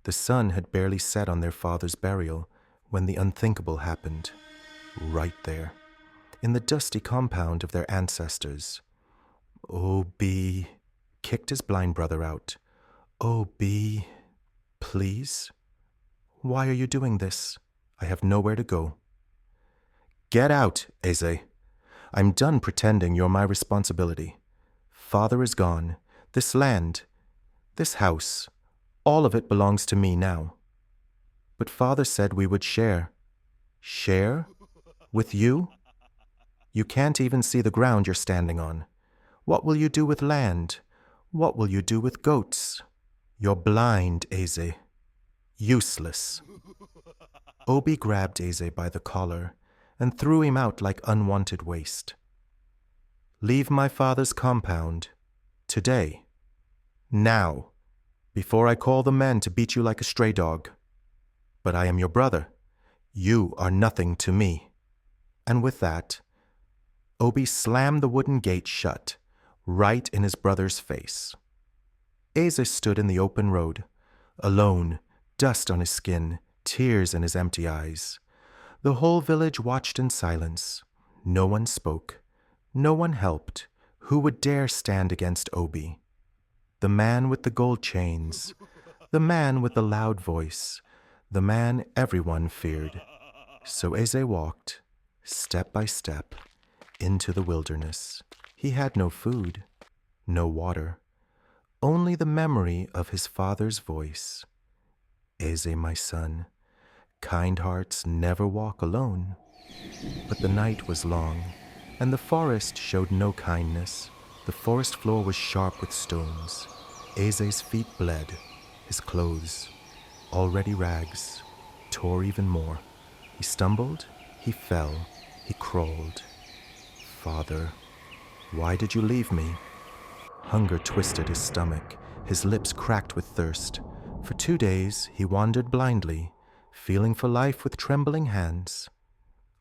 The sun had barely set on their father's burial when the unthinkable happened. Right there, in the dusty compound of their ancestors. Oh, B kicked his blind brother out. Oh, B, please? Why are you doing this? I have nowhere to go. Get out, Eze. I'm done pretending you're my responsibility. Father is gone. This land, this house, all of it belongs to me now. But Father said we would share. Share? With you? You can't even see the ground you're standing on. What will you do with land? What will you do with goats? You're blind, Eze. Useless. Obi grabbed Eze by the collar and threw him out like unwanted waste. Leave my father's compound. Today. Now. Before I call the men to beat you like a stray dog. But I am your brother. You are nothing to me. And with that, Obi slammed the wooden gate shut, right in his brother's face. Eze stood in the open road, alone, dust on his skin, tears in his empty eyes. The whole village watched in silence. No one spoke. No one helped. Who would dare stand against Obi? The man with the gold chains, the man with the loud voice, the man everyone feared. So Eze walked, step by step, into the wilderness. He had no food, no water, only the memory of his father's voice. Eze, my son, kind hearts never walk alone. But the night was long, and the forest showed no kindness. The forest floor was sharp with stones. Eze's feet bled, his clothes, already rags, tore even more. He stumbled, he fell, he crawled. Father, why did you leave me? Hunger twisted his stomach, his lips cracked with thirst. For 2 days he wandered blindly, feeling for life with trembling hands.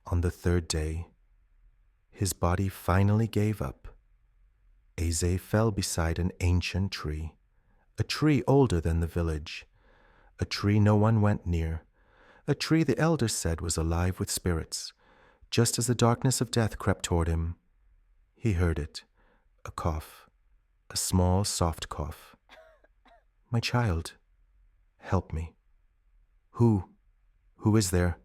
On the 3rd day, his body finally gave up. Eze fell beside an ancient tree, a tree older than the village, a tree no one went near, a tree the elders said was alive with spirits. Just as the darkness of death crept toward him, he heard it, a cough, a small, soft cough. My child, help me. Who is there?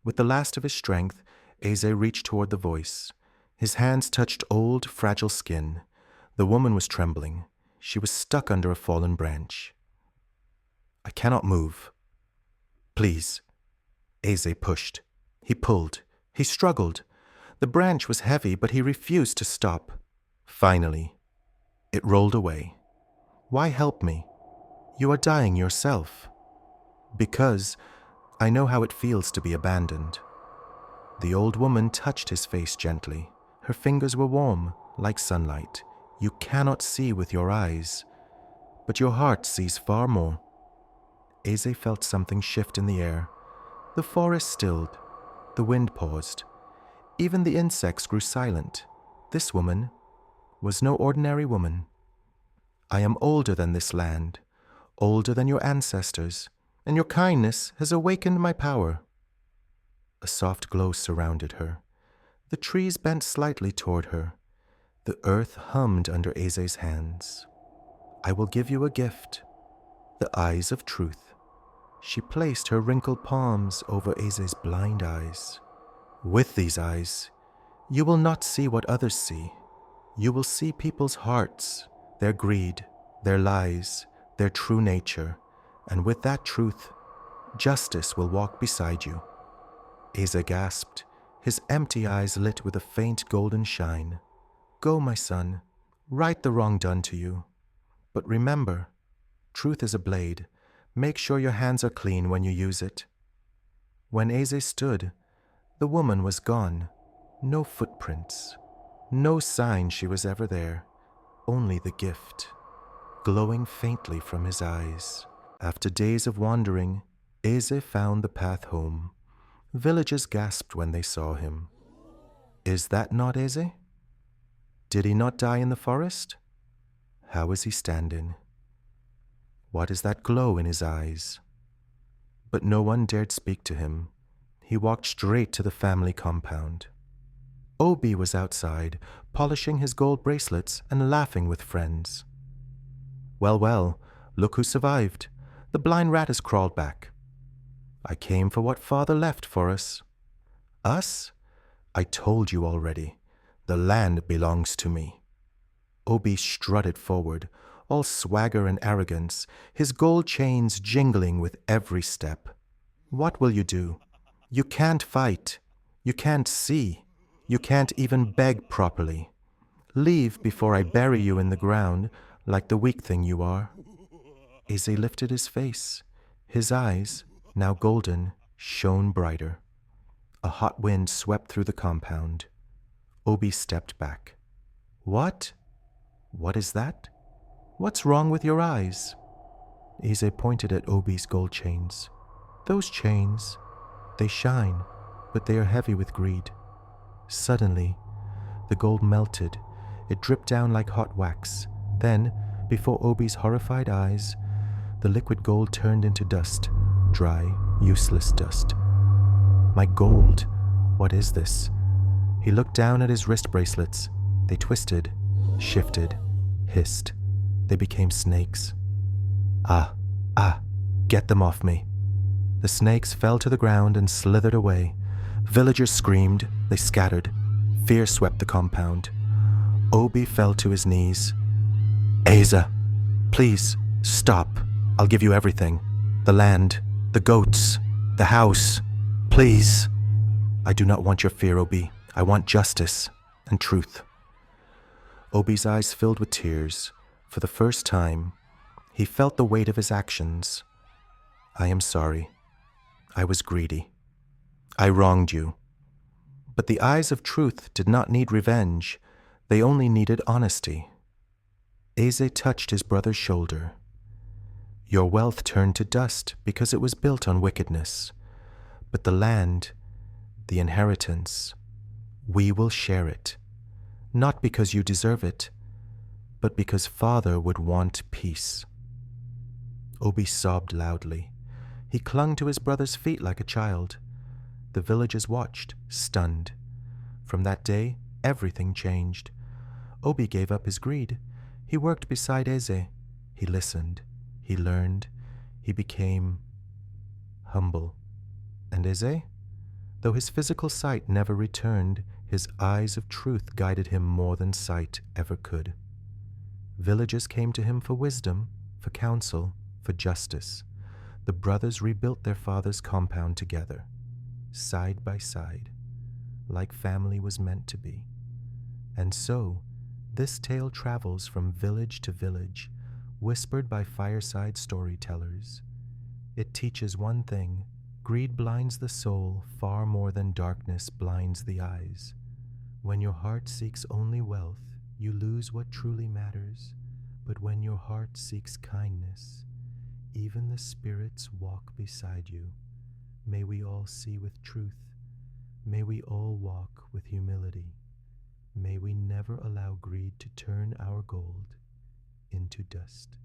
With the last of his strength, Eze reached toward the voice. His hands touched old, fragile skin. The woman was trembling. She was stuck under a fallen branch. I cannot move. Please. Eze pushed. He pulled. He struggled. The branch was heavy, but he refused to stop. Finally, it rolled away. Why help me? You are dying yourself. Because I know how it feels to be abandoned. The old woman touched his face gently. Her fingers were warm, like sunlight. You cannot see with your eyes, but your heart sees far more. Eze felt something shift in the air. The forest stilled. The wind paused. Even the insects grew silent. This woman was no ordinary woman. I am older than this land, older than your ancestors, and your kindness has awakened my power. A soft glow surrounded her. The trees bent slightly toward her. The earth hummed under Eze's hands. I will give you a gift, the eyes of truth. She placed her wrinkled palms over Eze's blind eyes. With these eyes, you will not see what others see. You will see people's hearts, their greed, their lies, their true nature, and with that truth, justice will walk beside you. Eze gasped, his empty eyes lit with a faint golden shine. Go, my son, right the wrong done to you. But remember, truth is a blade. Make sure your hands are clean when you use it. When Eze stood, the woman was gone. No footprints. No sign she was ever there. Only the gift, glowing faintly from his eyes. After days of wandering, Eze found the path home. Villagers gasped when they saw him. Is that not Eze? Did he not die in the forest? How is he standing? What is that glow in his eyes? But no one dared speak to him. He walked straight to the family compound. Obi was outside, polishing his gold bracelets and laughing with friends. Well, well, look who survived. The blind rat has crawled back. I came for what father left for us. Us? I told you already. The land belongs to me. Obi strutted forward, all swagger and arrogance, his gold chains jingling with every step. What will you do? You can't fight. You can't see. You can't even beg properly. Leave before I bury you in the ground like the weak thing you are. Eze lifted his face. His eyes, now golden, shone brighter. A hot wind swept through the compound. Obi stepped back. What? What is that? What's wrong with your eyes? Eze pointed at Obi's gold chains. Those chains, they shine, but they are heavy with greed. Suddenly, the gold melted. It dripped down like hot wax. Then, before Obi's horrified eyes, the liquid gold turned into dust, dry, useless dust. My gold, what is this? He looked down at his wrist bracelets. They twisted, shifted, hissed. They became snakes. Ah, get them off me. The snakes fell to the ground and slithered away. Villagers screamed, they scattered. Fear swept the compound. Obi fell to his knees. Eza, please, stop. I'll give you everything. The land, the goats, the house. Please. I do not want your fear, Obi. I want justice and truth. Obi's eyes filled with tears. For the first time, he felt the weight of his actions. I am sorry. I was greedy. I wronged you. But the eyes of truth did not need revenge. They only needed honesty. Eze touched his brother's shoulder. Your wealth turned to dust because it was built on wickedness. But the land, the inheritance, we will share it. Not because you deserve it, but because Father would want peace. Obi sobbed loudly. He clung to his brother's feet like a child. The villagers watched, stunned. From that day, everything changed. Obi gave up his greed. He worked beside Eze. He listened. He learned. He became humble. And Eze? Though his physical sight never returned, his eyes of truth guided him more than sight ever could. Villagers came to him for wisdom, for counsel, for justice. The brothers rebuilt their father's compound together, side by side, like family was meant to be. And so, this tale travels from village to village, whispered by fireside storytellers. It teaches one thing: greed blinds the soul far more than darkness blinds the eyes. When your heart seeks only wealth, you lose what truly matters. But when your heart seeks kindness, even the spirits walk beside you. May we all see with truth. May we all walk with humility. May we never allow greed to turn our gold into dust.